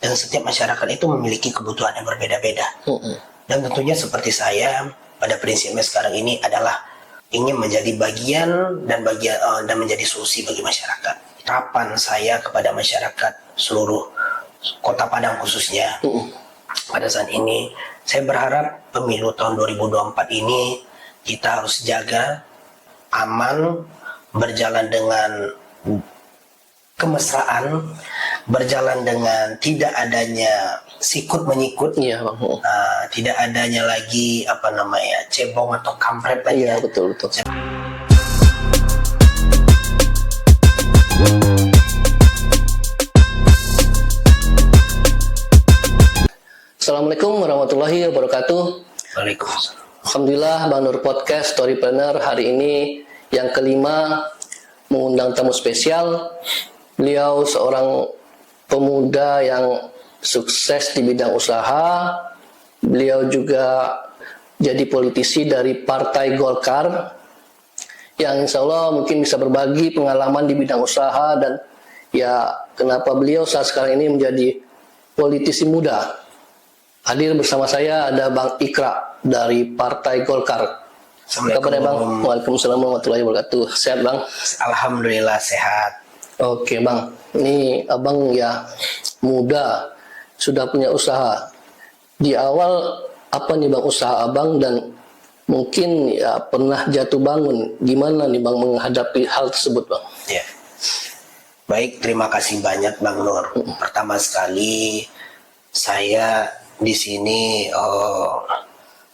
dan setiap masyarakat itu memiliki kebutuhan yang berbeda-beda. Dan tentunya seperti saya pada prinsipnya sekarang ini adalah ingin menjadi bagian dan menjadi solusi bagi masyarakat. Harapan saya kepada masyarakat seluruh Kota Padang khususnya pada saat ini, saya berharap pemilu tahun 2024 ini kita harus jaga aman, berjalan dengan kemesraan, berjalan dengan tidak adanya sikut menyikut, tidak adanya lagi cebong atau kampret lagi. Iya, betul. Assalamualaikum warahmatullahi wabarakatuh. Waalaikumsalam. Alhamdulillah, Bang Nur Podcast Storypreneur hari ini yang kelima mengundang tamu spesial. Beliau seorang pemuda yang sukses di bidang usaha. Beliau juga jadi politisi dari Partai Golkar yang insya Allah mungkin bisa berbagi pengalaman di bidang usaha dan ya kenapa beliau saat sekarang ini menjadi politisi muda. Hadir bersama saya ada Bang Ikra dari Partai Golkar. Assalamualaikum. Bang. Waalaikumsalam warahmatullahi wabarakatuh. Sehat Bang? Alhamdulillah sehat. Oke Bang, ini Abang ya muda, sudah punya usaha. Di awal apa nih Bang usaha Abang dan mungkin ya pernah jatuh bangun. Gimana nih Bang menghadapi hal tersebut Bang? Ya. Baik, terima kasih banyak Bang Nur. Pertama sekali saya di sini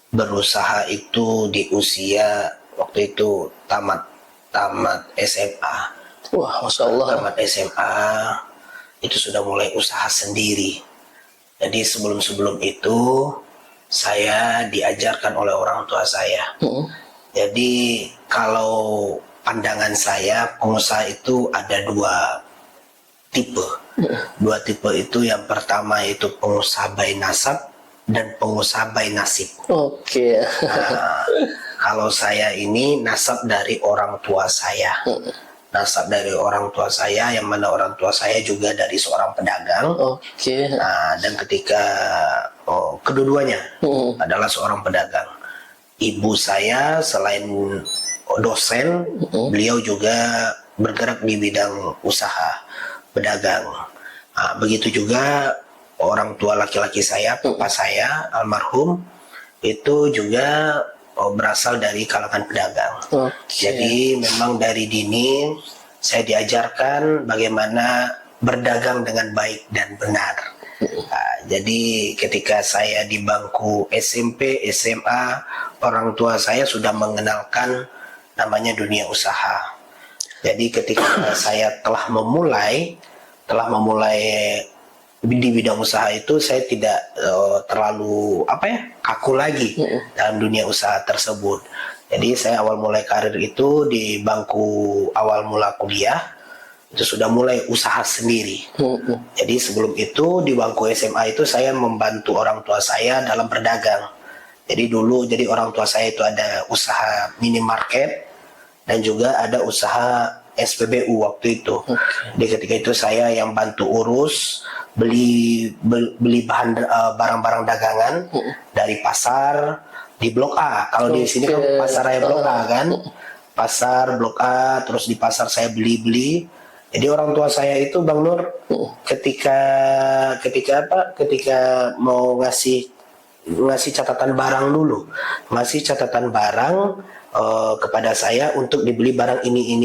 berusaha itu di usia waktu itu tamat SMA. Wah, Masya Allah. Tamat SMA itu sudah mulai usaha sendiri. Jadi sebelum itu saya diajarkan oleh orang tua saya. Jadi kalau pandangan saya pengusaha itu ada dua tipe. Dua tipe itu, yang pertama itu pengusaha by nasab dan pengusaha by nasib. Oke. Nah, kalau saya ini nasab dari orang tua saya. Nasab dari orang tua saya, yang mana orang tua saya juga dari seorang pedagang. Oke. Nah, dan ketika kedua-duanya adalah seorang pedagang. Ibu saya selain dosen, beliau juga bergerak di bidang usaha pedagang. Nah, begitu juga orang tua laki-laki saya, papa saya almarhum itu juga berasal dari kalangan pedagang. Jadi memang dari dini saya diajarkan bagaimana berdagang dengan baik dan benar. Nah, jadi ketika saya di bangku SMP, SMA, orang tua saya sudah mengenalkan namanya dunia usaha. Jadi ketika saya telah memulai di bidang usaha itu, saya tidak terlalu kaku lagi dalam dunia usaha tersebut. Jadi saya awal mulai karir itu di bangku awal mula kuliah itu sudah mulai usaha sendiri. Jadi sebelum itu di bangku SMA itu saya membantu orang tua saya dalam berdagang. Jadi orang tua saya itu ada usaha minimarket dan juga ada usaha SPBU waktu itu. Jadi ketika itu saya yang bantu urus beli bahan barang-barang dagangan dari pasar di Blok A. Kalau di sini kan pasar raya Blok A kan. Pasar Blok A, terus di pasar saya beli. Jadi orang tua saya itu Bang Nur ketika mau ngasih catatan barang dulu. Ngasih catatan barang kepada saya untuk dibeli barang ini.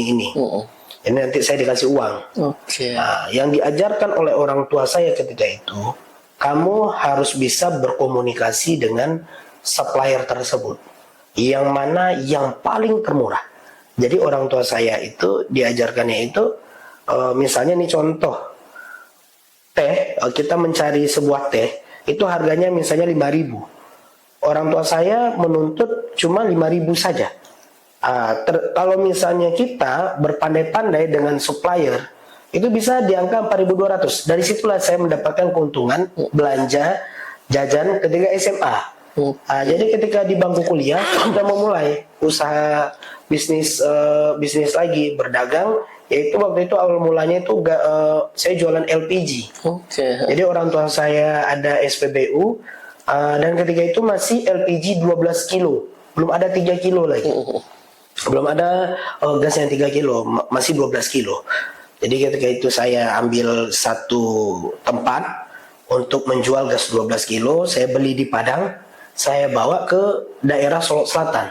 Ini nanti saya dikasih uang. Nah, yang diajarkan oleh orang tua saya ketika itu, kamu harus bisa berkomunikasi dengan supplier tersebut, yang mana yang paling termurah. Jadi orang tua saya itu diajarkannya itu, misalnya nih contoh, teh, kita mencari sebuah teh, itu harganya misalnya 5.000. Orang tua saya menuntut cuma 5.000 saja. Kalau misalnya kita berpandai-pandai dengan supplier, itu bisa di angka 4.200. Dari situlah saya mendapatkan keuntungan belanja jajan ketika SMA. Jadi ketika di bangku kuliah sudah memulai usaha bisnis lagi berdagang Yaitu waktu itu awal mulanya itu saya jualan LPG. Oke. Jadi orang tua saya ada SPBU, dan ketika itu masih LPG 12 kilo, belum ada 3 kilo lagi. Belum ada gas yang 3 kilo, masih 12 kilo. Jadi ketika itu saya ambil satu tempat untuk menjual gas 12 kilo, saya beli di Padang, saya bawa ke daerah Solok Selatan.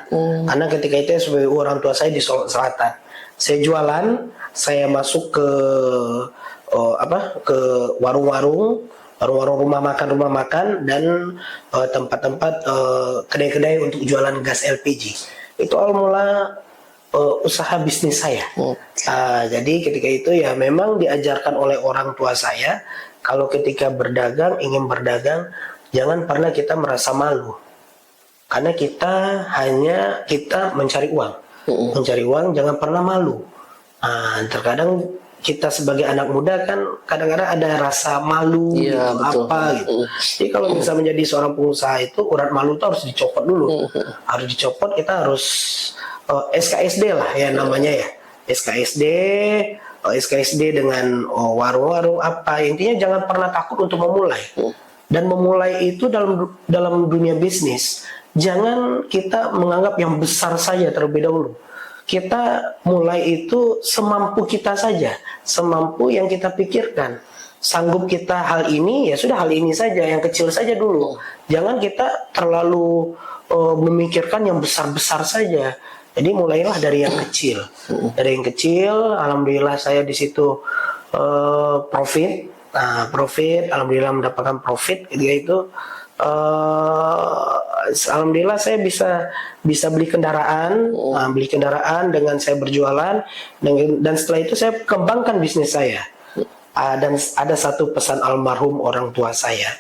Karena ketika itu SPBU orang tua saya di Solok Selatan. Saya jualan, saya masuk ke ke warung-warung rumah makan dan tempat-tempat kedai-kedai untuk jualan gas LPG. Itu awal mula usaha bisnis saya. Jadi ketika itu ya memang diajarkan oleh orang tua saya, kalau ketika ingin berdagang, jangan pernah kita merasa malu. Karena kita mencari uang. Mencari uang jangan pernah malu. Terkadang kita sebagai anak muda kan kadang-kadang ada rasa malu gitu. Jadi kalau bisa menjadi seorang pengusaha itu urat malu itu harus dicopot dulu. Harus dicopot, kita harus SKSD lah ya namanya ya. SKSD dengan warung-warung apa. Intinya jangan pernah takut untuk memulai. Dan memulai itu dalam dunia bisnis, jangan kita menganggap yang besar saja terlebih dahulu. Kita mulai itu semampu kita saja, semampu yang kita pikirkan. Sanggup kita hal ini, ya sudah hal ini saja, yang kecil saja dulu. Jangan kita terlalu memikirkan yang besar-besar saja. Jadi mulailah dari yang kecil. Dari yang kecil, alhamdulillah saya di situ profit. Alhamdulillah mendapatkan profit ketika itu. Alhamdulillah saya bisa beli kendaraan, dengan saya berjualan, dan setelah itu saya kembangkan bisnis saya. Dan ada satu pesan almarhum orang tua saya.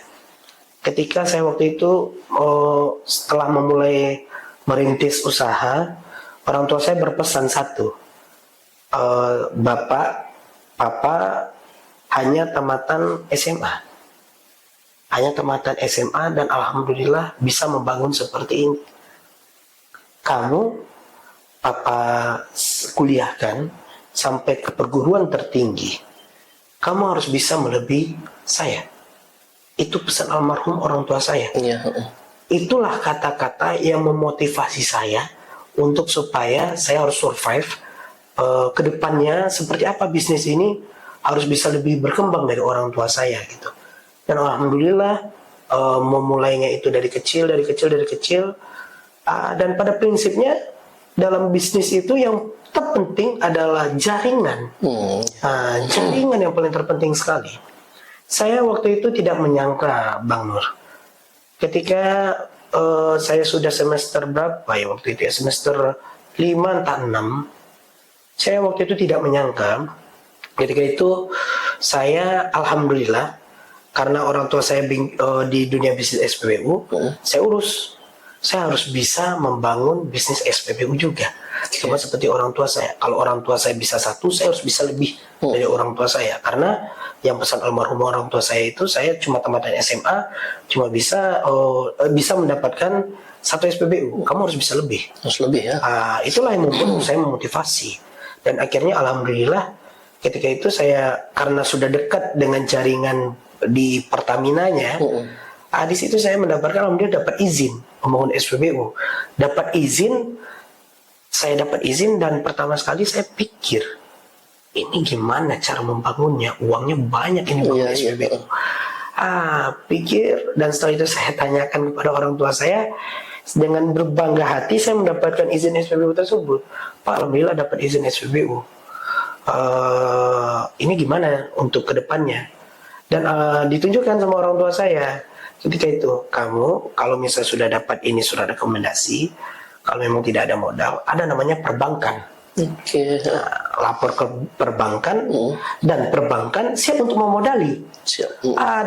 Ketika saya waktu itu setelah memulai merintis usaha, orang tua saya berpesan satu, Papa hanya tamatan SMA. Dan alhamdulillah bisa membangun seperti ini. Kamu, Papa kuliahkan sampai ke perguruan tertinggi. Kamu harus bisa melebihi saya. Itu pesan almarhum orang tua saya. Itulah kata-kata yang memotivasi saya untuk supaya saya harus survive ke depannya. Seperti apa bisnis ini harus bisa lebih berkembang dari orang tua saya gitu. Dan alhamdulillah memulainya itu dari kecil. Dan pada prinsipnya dalam bisnis itu yang terpenting adalah jaringan. Jaringan yang paling terpenting sekali. Saya waktu itu tidak menyangka, Bang Nur, ketika saya sudah semester berapa ya waktu itu ya, semester 5 entah 6, saya waktu itu tidak menyangka ketika itu saya alhamdulillah, karena orang tua saya di dunia bisnis SPBU, saya harus bisa membangun bisnis SPBU juga. Sama seperti orang tua saya. Kalau orang tua saya bisa satu, saya harus bisa lebih dari orang tua saya. Karena yang pesan almarhum orang tua saya itu, saya cuma tamatan SMA, cuma bisa mendapatkan satu SPBU. Kamu harus bisa lebih. Harus lebih ya. Itulah yang membuat saya memotivasi. Dan akhirnya alhamdulillah ketika itu saya karena sudah dekat dengan jaringan di Pertamina-nya, di situ saya mendapatkan alhamdulillah dapat izin membangun SPBU. Saya dapat izin dan pertama sekali saya pikir ini gimana cara membangunnya, uangnya banyak ini bangun SPBU. Pikir dan setelah itu saya tanyakan kepada orang tua saya, dengan berbangga hati saya mendapatkan izin SPBU tersebut. Pak, alhamdulillah dapat izin SPBU. Ini gimana untuk kedepannya? Dan ditunjukkan sama orang tua saya ketika itu, kamu kalau misalnya sudah dapat ini surat rekomendasi, kalau memang tidak ada modal, ada namanya perbankan. Lapor ke perbankan dan perbankan siap untuk memodali.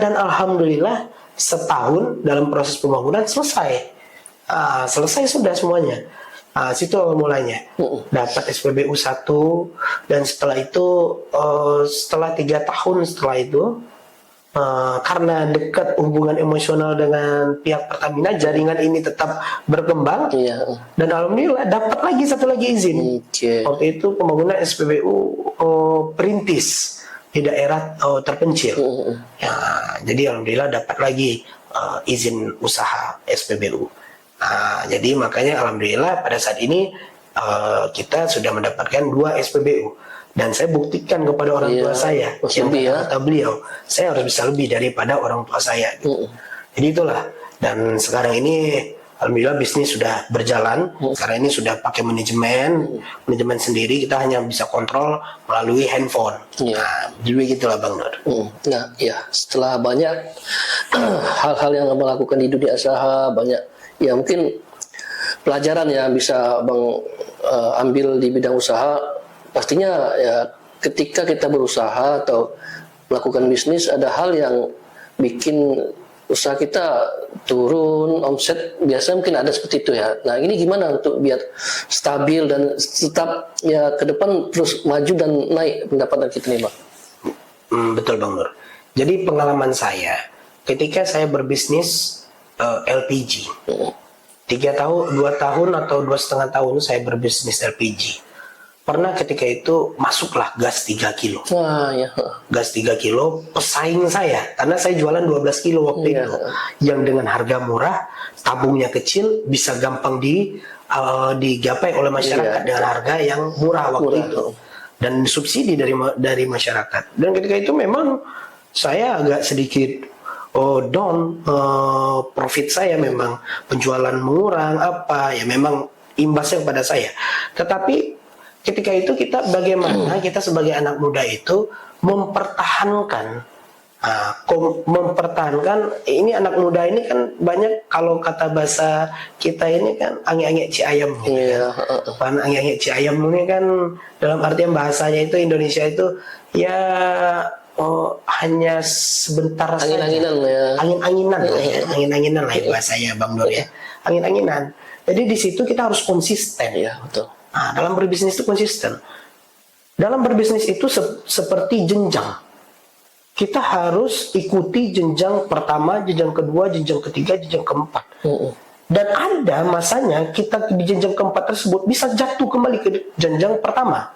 Dan alhamdulillah setahun dalam proses pembangunan selesai sudah semuanya. Situ awal mulanya dapat SPBU 1 dan setelah itu setelah 3 tahun setelah itu karena dekat hubungan emosional dengan pihak Pertamina, jaringan ini tetap berkembang. Iya. Dan alhamdulillah dapat lagi satu lagi izin. Oke. Waktu itu pembangunan SPBU perintis di daerah terpencil. Ya, jadi alhamdulillah dapat lagi izin usaha SPBU. Jadi makanya alhamdulillah pada saat ini kita sudah mendapatkan 2 SPBU. Dan saya buktikan kepada orang tua saya, yang kata beliau, saya harus bisa lebih daripada orang tua saya. Gitu. Jadi itulah. Dan sekarang ini, alhamdulillah bisnis sudah berjalan. Sekarang ini sudah pakai manajemen sendiri. Kita hanya bisa kontrol melalui handphone. Jadi gitulah Bang Nur. Nah, ya setelah banyak hal-hal yang Abang lakukan di dunia usaha, banyak ya mungkin pelajaran yang bisa Abang ambil di bidang usaha. Pastinya ya ketika kita berusaha atau melakukan bisnis ada hal yang bikin usaha kita turun, omset biasanya mungkin ada seperti itu ya. Nah ini gimana untuk biar stabil dan tetap ya ke depan terus maju dan naik pendapatan kita nih Bang? Betul Bang Nur. Jadi pengalaman saya ketika saya berbisnis LPG, 2 tahun atau 2,5 tahun saya berbisnis LPG. Pernah ketika itu masuklah gas 3 kilo. Ya. Gas 3 kilo, pesaing saya. Karena saya jualan 12 kilo waktu itu. Yang dengan harga murah, tabungnya kecil, bisa gampang digapai oleh masyarakat dengan harga yang murah waktu itu. Dan subsidi dari masyarakat. Dan ketika itu memang saya agak sedikit down. Profit saya memang penjualan mengurang, ya memang imbasnya kepada saya. Tetapi ketika itu bagaimana kita sebagai anak muda itu mempertahankan ini anak muda ini kan banyak kalau kata bahasa kita ini kan angin-angin ci ayam gitu. Angin-angin ci ayam ini kan dalam artian bahasanya itu Indonesia itu ya hanya sebentar angin-anginan ya. Angin-anginan lah bahasanya Bang Nur ya. Angin-anginan. Jadi di situ kita harus konsisten ya, betul. Dalam berbisnis itu konsisten. Dalam berbisnis itu seperti jenjang. Kita harus ikuti jenjang pertama, jenjang kedua, jenjang ketiga, jenjang keempat. Dan ada masanya kita di jenjang keempat tersebut bisa jatuh kembali ke jenjang pertama.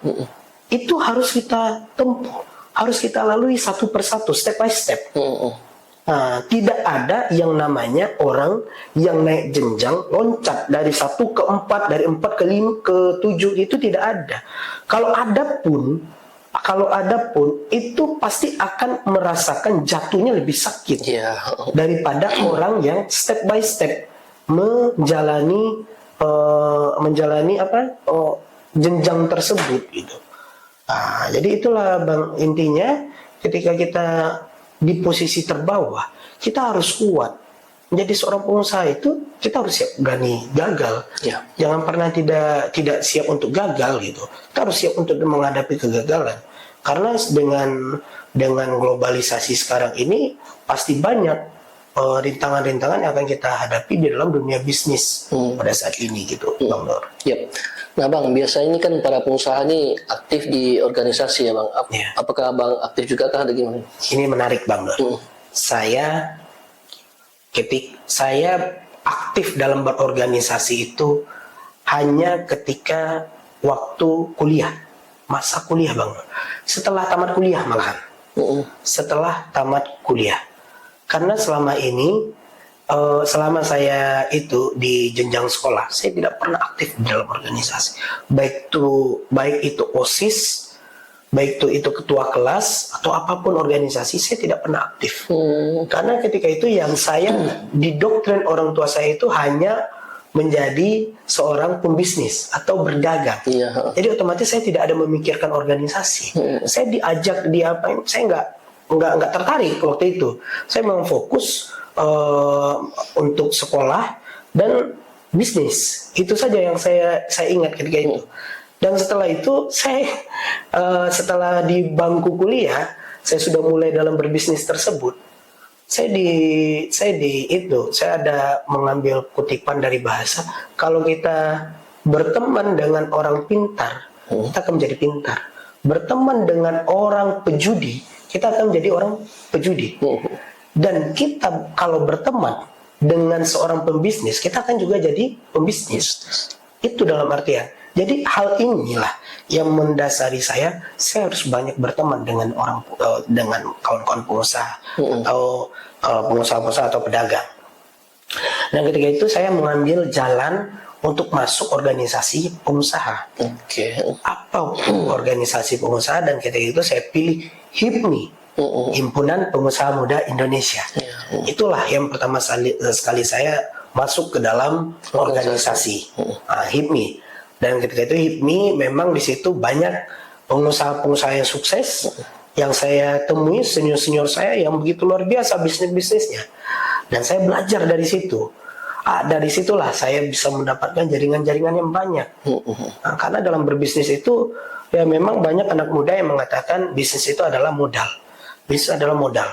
Itu harus kita tempuh, harus kita lalui satu persatu, step by step. Tidak ada yang namanya orang yang naik jenjang loncat dari 1 ke 4, dari 4 ke 5 ke 7, itu tidak ada. Kalau ada pun itu pasti akan merasakan jatuhnya lebih sakit daripada orang yang step by step menjalani jenjang tersebut gitu. Jadi itulah Bang, intinya ketika kita di posisi terbawah, kita harus kuat. Menjadi seorang pengusaha itu kita harus siap berani gagal. Jangan pernah tidak siap untuk gagal gitu. Kita harus siap untuk menghadapi kegagalan. Karena dengan globalisasi sekarang ini pasti banyak rintangan-rintangan yang akan kita hadapi di dalam dunia bisnis pada saat ini gitu, Bang Nur. Nah Bang, biasanya ini kan para pengusaha ini aktif di organisasi ya Bang. Apakah Bang aktif juga kah atau gimana? Ini menarik Bang Nur. Saya aktif dalam berorganisasi itu hanya ketika waktu kuliah, masa kuliah Bang Nur. Setelah tamat kuliah malahan. Setelah tamat kuliah. Karena selama ini selama saya itu di jenjang sekolah, saya tidak pernah aktif dalam organisasi. Baik itu OSIS, baik itu ketua kelas atau apapun organisasi, saya tidak pernah aktif. Karena ketika itu yang saya didoktrin orang tua saya itu hanya menjadi seorang pembisnis atau berdagang. Jadi otomatis saya tidak ada memikirkan organisasi. Saya diajak diapain, saya nggak tertarik waktu itu. Saya memang fokus untuk sekolah dan bisnis. Itu saja yang saya ingat ketika itu. Dan setelah itu saya setelah di bangku kuliah, saya sudah mulai dalam berbisnis tersebut. Saya ada mengambil kutipan dari bahasa, kalau kita berteman dengan orang pintar, kita akan menjadi pintar. Berteman dengan orang pejudi, kita akan menjadi orang pejudi. Dan kita kalau berteman dengan seorang pembisnis, kita akan juga jadi pembisnis. Itu dalam artian. Jadi hal inilah yang mendasari saya harus banyak berteman dengan dengan kawan-kawan pengusaha atau pengusaha-pengusaha atau pedagang. Dan ketika itu saya mengambil jalan untuk masuk organisasi pengusaha. Apa organisasi pengusaha? Dan ketika itu saya pilih HIPMI, Himpunan Pengusaha Muda Indonesia. Itulah yang pertama sekali saya masuk ke dalam organisasi HIPMI. Dan ketika itu HIPMI memang di situ banyak pengusaha-pengusaha yang sukses yang saya temui, senior-senior saya yang begitu luar biasa bisnisnya. Dan saya belajar dari situ. Dari situlah saya bisa mendapatkan jaringan-jaringan yang banyak. Karena dalam berbisnis itu ya memang banyak anak muda yang mengatakan bisnis itu adalah modal. Bisnis adalah modal.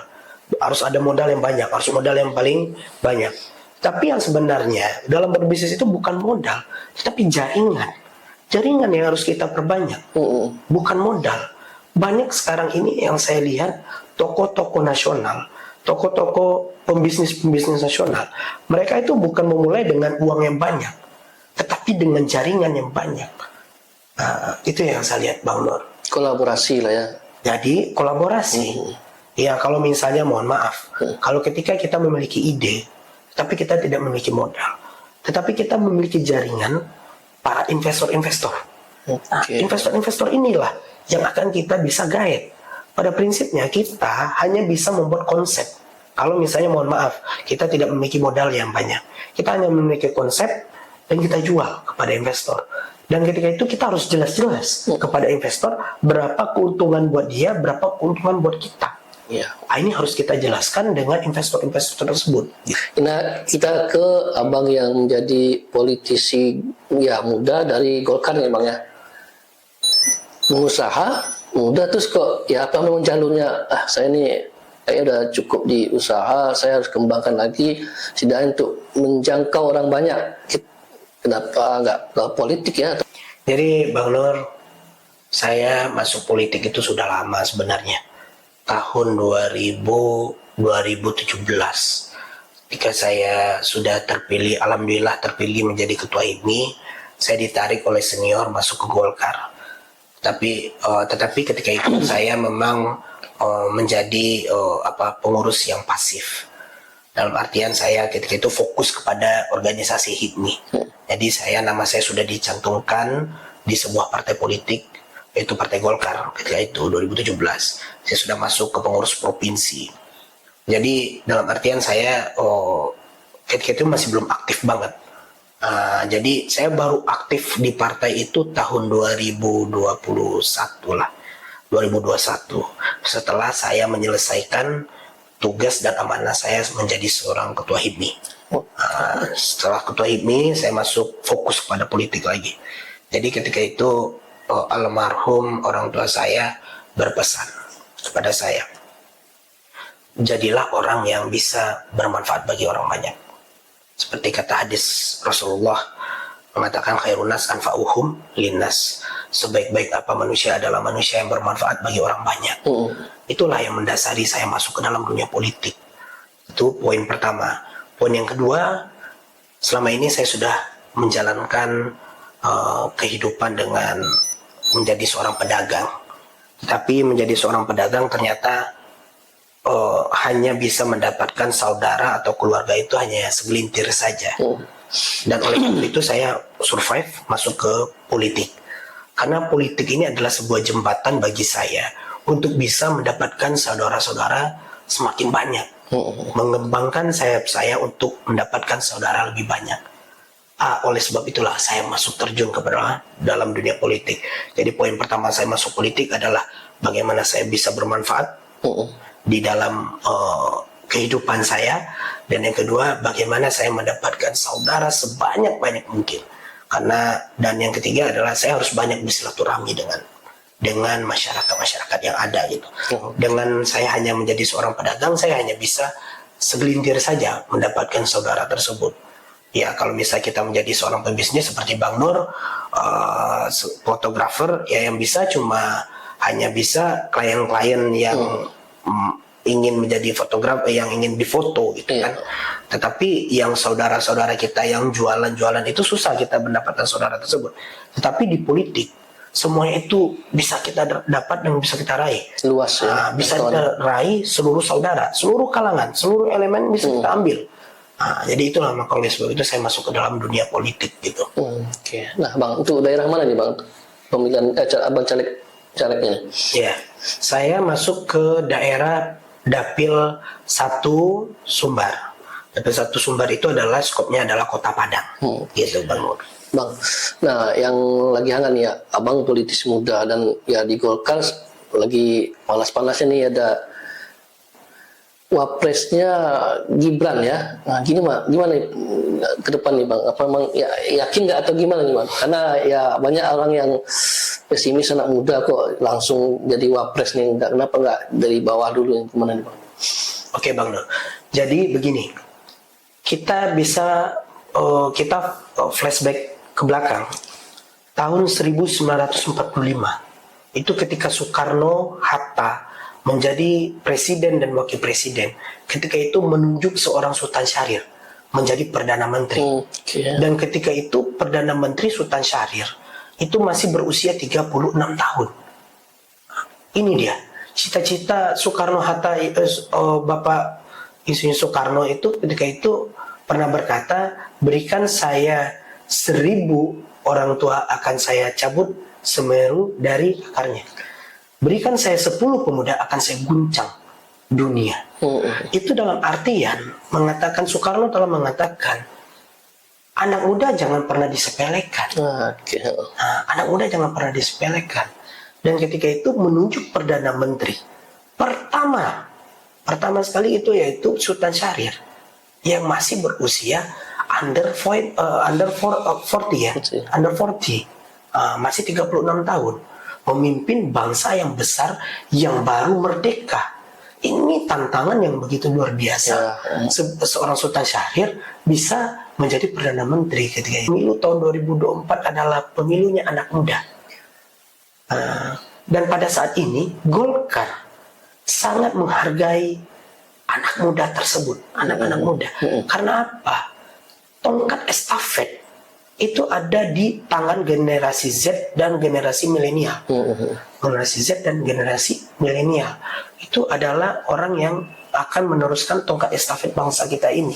Harus ada modal yang banyak, harus modal yang paling banyak. Tapi yang sebenarnya dalam berbisnis itu bukan modal, tapi jaringan. Jaringan yang harus kita perbanyak, bukan modal. Banyak sekarang ini yang saya lihat toko-toko nasional, toko-toko pembisnis nasional, mereka itu bukan memulai dengan uang yang banyak, tetapi dengan jaringan yang banyak. Itu yang saya lihat, Bang Nur. Kolaborasi lah ya. Jadi kolaborasi. Ya kalau misalnya mohon maaf, kalau ketika kita memiliki ide, tapi kita tidak memiliki modal, tetapi kita memiliki jaringan para investor-investor. Investor-investor inilah yang akan kita bisa guide. Pada prinsipnya kita hanya bisa membuat konsep. Kalau misalnya mohon maaf, kita tidak memiliki modal yang banyak, kita hanya memiliki konsep dan kita jual kepada investor. Dan ketika itu kita harus jelas-jelas kepada investor berapa keuntungan buat dia, berapa keuntungan buat kita. Ini harus kita jelaskan dengan investor-investor tersebut. Nah, kita ke abang yang menjadi politisi ya muda dari Golkar nih bang ya. Pengusaha muda terus kok ya apa memang jalurnya? Saya ini kayaknya udah cukup di usaha, saya harus kembangkan lagi setidaknya untuk menjangkau orang banyak. Kenapa nggak ke politik ya? Jadi Bang Nur, saya masuk politik itu sudah lama sebenarnya. Tahun 2017 ketika saya sudah terpilih, alhamdulillah terpilih menjadi ketua HIPMI, saya ditarik oleh senior masuk ke Golkar. Tetapi ketika itu saya memang menjadi pengurus yang pasif. Dalam artian saya ketika itu fokus kepada organisasi HIPMI. Jadi nama saya sudah dicantumkan di sebuah partai politik, yaitu Partai Golkar. Ketika itu 2017 saya sudah masuk ke pengurus provinsi. Jadi dalam artian saya ketika itu masih belum aktif banget. Jadi saya baru aktif di partai itu tahun 2021 lah, 2021 setelah saya menyelesaikan tugas dan amanah saya menjadi seorang ketua HIPMI. Setelah ketua HIPMI saya masuk fokus pada politik lagi. Jadi ketika itu almarhum orang tua saya berpesan kepada saya, jadilah orang yang bisa bermanfaat bagi orang banyak. Seperti kata hadis Rasulullah mengatakan khairunas anfa'uhum linnas. Sebaik-baik apa manusia adalah manusia yang bermanfaat bagi orang banyak. Itulah yang mendasari saya masuk ke dalam dunia politik. Itu poin pertama. Poin yang kedua, selama ini saya sudah menjalankan kehidupan dengan menjadi seorang pedagang. Tapi menjadi seorang pedagang ternyata hanya bisa mendapatkan saudara atau keluarga itu hanya segelintir saja. Dan oleh karena itu saya survive masuk ke politik. Karena politik ini adalah sebuah jembatan bagi saya untuk bisa mendapatkan saudara-saudara semakin banyak. Mengembangkan sayap saya untuk mendapatkan saudara lebih banyak. Oleh sebab itulah saya masuk terjun kepada dalam dunia politik. Jadi poin pertama saya masuk politik adalah bagaimana saya bisa bermanfaat di dalam kehidupan saya, dan yang kedua bagaimana saya mendapatkan saudara sebanyak-banyak mungkin. Dan yang ketiga adalah saya harus banyak bersilaturahmi dengan masyarakat yang ada gitu. Dengan saya hanya menjadi seorang pedagang, saya hanya bisa segelintir saja mendapatkan saudara tersebut. Ya kalau misalnya kita menjadi seorang pebisnis seperti Bang Nur, fotografer ya yang bisa hanya bisa klien-klien yang ingin menjadi fotografer, yang ingin difoto gitu kan. Tetapi yang saudara-saudara kita yang jualan-jualan itu susah kita mendapatkan saudara tersebut. Tetapi di politik semuanya itu bisa kita dapat dan bisa kita raih. Luas ya. Bisa kita raih seluruh saudara, seluruh kalangan, seluruh elemen bisa kita ambil. Jadi itulah maka oleh sebab itu saya masuk ke dalam dunia politik gitu. Oke. Nah Bang, untuk daerah mana nih Bang? Pemilihan Abang calegnya? Ya, saya masuk ke daerah Dapil 1 Sumbar. Dapil 1 Sumbar itu adalah skopnya adalah Kota Padang. Gitu Bang Nur. Bang, nah yang lagi hangat nih ya, Abang politis muda dan ya di Golkar lagi panas-panasnya nih ada wapresnya Gibran ya. Nah gimana nih ke depan nih Bang? Apa Bang ya, yakin nggak atau gimana nih Bang? Karena ya banyak orang yang pesimis, anak muda kok langsung jadi wapres nih. Kenapa nggak dari bawah dulu, gimana nih Bang? Oke Bang Nur. Jadi begini, kita bisa kita flashback ke belakang tahun 1945 itu ketika Soekarno Hatta menjadi presiden dan wakil presiden, ketika itu menunjuk seorang Sultan Syahrir menjadi perdana menteri. Dan ketika itu perdana menteri Sultan Syahrir itu masih berusia 36 tahun. Ini dia cita-cita Soekarno Hatta, Bapak Insinyur Soekarno itu ketika itu pernah berkata, berikan saya 1000 orang tua akan saya cabut Semeru dari akarnya. Berikan saya 10 pemuda akan saya guncang dunia. Itu dalam artian mengatakan, Soekarno telah mengatakan anak muda jangan pernah disepelekan. Anak muda jangan pernah disepelekan. Dan ketika itu menunjuk perdana menteri pertama sekali itu yaitu Sultan Syahrir yang masih berusia under 40 ya, under 40, masih 36 tahun, memimpin bangsa yang besar yang baru merdeka. Ini tantangan yang begitu luar biasa. Seorang Sultan Syahrir bisa menjadi perdana menteri ketika pemilu tahun 2024 adalah pemilunya anak muda. Dan pada saat ini Golkar sangat menghargai anak muda tersebut, anak-anak muda. Karena apa? Tongkat estafet itu ada di tangan generasi Z dan generasi milenial. Generasi Z dan generasi milenial itu adalah orang yang akan meneruskan tongkat estafet bangsa kita ini.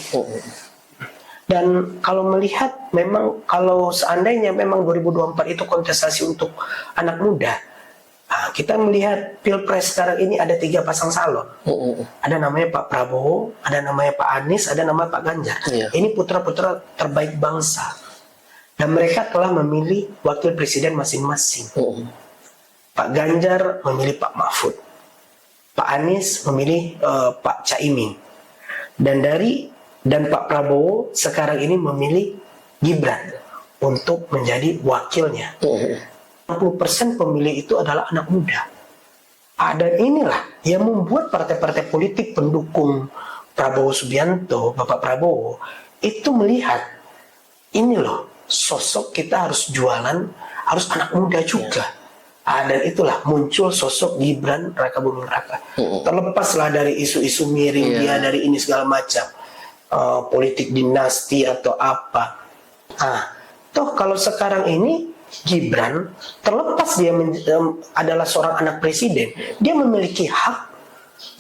Dan kalau melihat memang kalau seandainya memang 2024 itu kontestasi untuk anak muda, kita melihat Pilpres sekarang ini ada 3 pasang calon. Ada namanya Pak Prabowo, ada namanya Pak Anies, ada nama Pak Ganjar. Ini putra-putra terbaik bangsa. Dan mereka telah memilih wakil presiden masing-masing. Pak Ganjar memilih Pak Mahfud. Pak Anies memilih Pak Caimin. Dan Pak Prabowo sekarang ini memilih Gibran untuk menjadi wakilnya. 60% pemilih itu adalah anak muda. Dan inilah yang membuat partai-partai politik pendukung Prabowo Subianto, Bapak Prabowo, itu melihat, ini loh, sosok kita harus jualan, harus anak muda juga. Dan itulah muncul sosok Gibran Raka Buming Raka. Terlepaslah dari isu-isu miring dia, dari ini segala macam, politik dinasti atau apa. Toh kalau sekarang ini Gibran, terlepas dia adalah seorang anak presiden, dia memiliki hak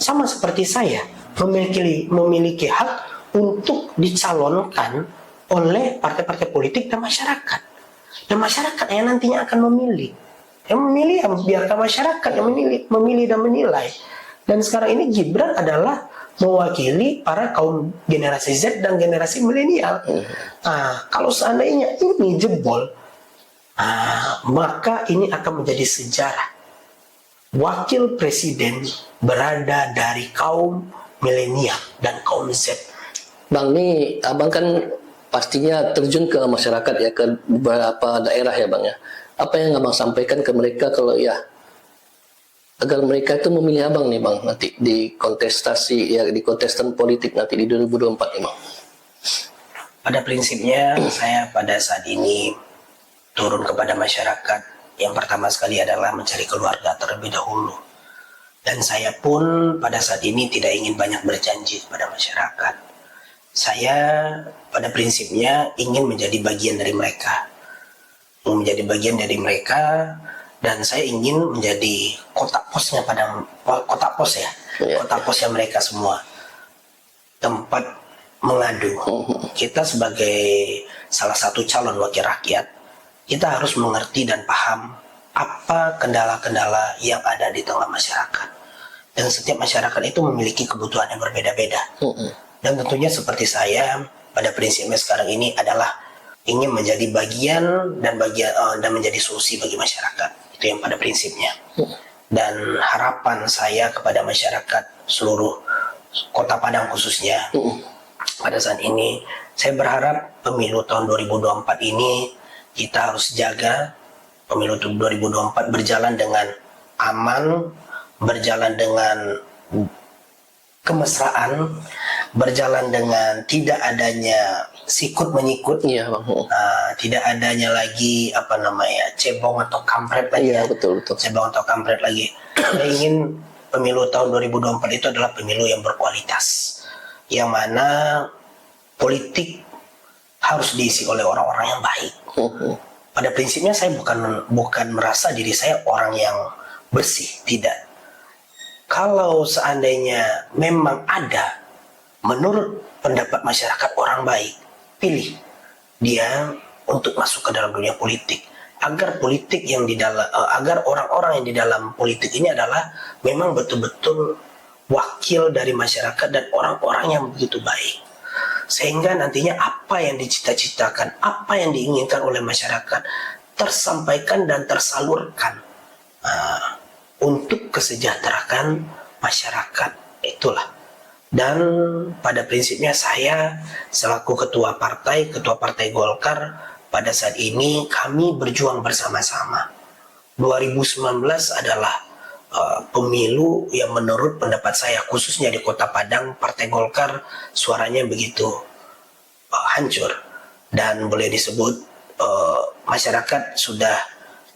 sama seperti saya, memiliki hak untuk dicalonkan oleh partai-partai politik dan masyarakat. Dan masyarakat yang nantinya akan memilih. Yang memilih, biarkan masyarakat yang memilih dan menilai. Dan sekarang ini Gibran adalah mewakili para kaum generasi Z dan generasi milenial. Kalau seandainya ini jebol, maka ini akan menjadi sejarah. Wakil presiden berada dari kaum milenial dan kaum Z. Bang, nih abang kan pastinya terjun ke masyarakat ya, ke beberapa daerah ya Bang ya. Apa yang abang sampaikan ke mereka kalau ya agar mereka itu memilih abang nih Bang nanti di kontestasi ya, di kontestan politik nanti di 2024 nih Bang? Pada prinsipnya saya pada saat ini turun kepada masyarakat. Yang pertama sekali adalah mencari keluarga terlebih dahulu. Dan saya pun pada saat ini tidak ingin banyak berjanji kepada masyarakat. Saya pada prinsipnya ingin menjadi bagian dari mereka. Menjadi bagian dari mereka, dan saya ingin menjadi kotak posnya kotak pos ya. Kotak posnya mereka semua. Tempat mengadu. Kita sebagai salah satu calon wakil rakyat, kita harus mengerti dan paham apa kendala-kendala yang ada di tengah masyarakat. Dan setiap masyarakat itu memiliki kebutuhan yang berbeda-beda. Dan tentunya seperti saya, pada prinsipnya sekarang ini adalah ingin menjadi bagian dan menjadi solusi bagi masyarakat. Itu yang pada prinsipnya. Dan harapan saya kepada masyarakat seluruh Kota Padang khususnya, pada saat ini saya berharap pemilu tahun 2024 ini kita harus jaga pemilu 2024 berjalan dengan aman, berjalan dengan kemesraan, berjalan dengan tidak adanya sikut menyikut, tidak adanya lagi cebong atau kampret lagi. Betul. Cebong atau kampret lagi. Saya ingin pemilu tahun 2024 itu adalah pemilu yang berkualitas, yang mana politik harus diisi oleh orang-orang yang baik. Pada prinsipnya saya bukan merasa diri saya orang yang bersih, tidak. Kalau seandainya memang ada menurut pendapat masyarakat orang baik, pilih dia untuk masuk ke dalam dunia politik, agar orang-orang yang di dalam politik ini adalah memang betul-betul wakil dari masyarakat dan orang-orang yang begitu baik, sehingga nantinya apa yang dicita-citakan, apa yang diinginkan oleh masyarakat tersampaikan dan tersalurkan untuk kesejahteraan masyarakat. Itulah. Dan pada prinsipnya saya selaku ketua partai Golkar, pada saat ini kami berjuang bersama-sama. 2019 adalah pemilu yang menurut pendapat saya, khususnya di Kota Padang, Partai Golkar suaranya begitu hancur. Dan boleh disebut masyarakat sudah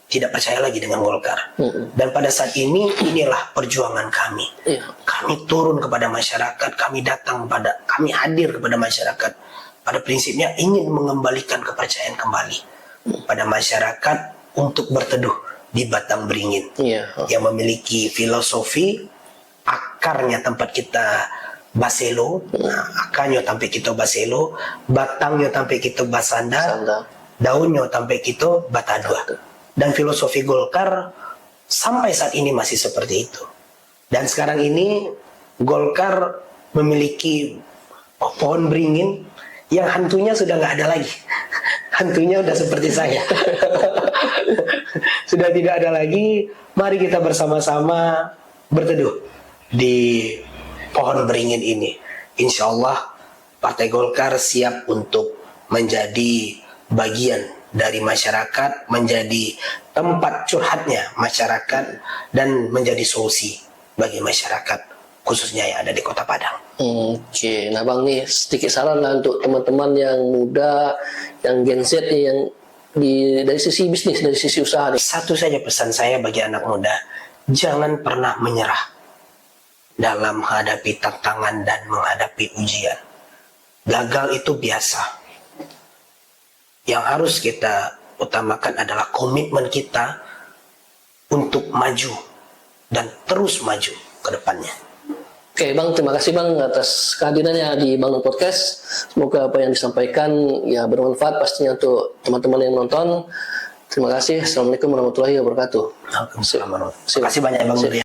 tidak percaya lagi dengan Golkar. Dan pada saat ini, inilah perjuangan kami. Kami turun kepada masyarakat, kami hadir kepada masyarakat. Pada prinsipnya ingin mengembalikan kepercayaan kembali pada masyarakat untuk berteduh di batang beringin yang memiliki filosofi akarnya tempat kita baselo, akarnya tempat kita baselo, batangnya tempat kita basanda, daunnya tempat kita batadua. Dan filosofi Golkar sampai saat ini masih seperti itu. Dan sekarang ini Golkar memiliki pohon beringin yang hantunya sudah nggak ada lagi. Hantunya udah seperti saya. Sudah tidak ada lagi. Mari kita bersama-sama berteduh di pohon beringin ini. Insya Allah Partai Golkar siap untuk menjadi bagian dari masyarakat, menjadi tempat curhatnya masyarakat, dan menjadi solusi bagi masyarakat khususnya yang ada di Kota Padang. Oke, nah Bang nih sedikit saran lah untuk teman-teman yang muda, yang Gen Z nih, yang dari sisi bisnis, dari sisi usaha nih. Satu saja pesan saya bagi anak muda, jangan pernah menyerah dalam menghadapi tantangan dan menghadapi ujian. Gagal itu biasa. Yang harus kita utamakan adalah komitmen kita untuk maju dan terus maju ke depannya. Oke Bang, terima kasih Bang atas kehadirannya di Bang Nun Podcast. Semoga apa yang disampaikan ya bermanfaat pastinya untuk teman-teman yang nonton. Terima kasih. Assalamualaikum warahmatullahi wabarakatuh. Waalaikumsalam warahmatullahi wabarakatuh. Terima kasih banyak Bang Nuri.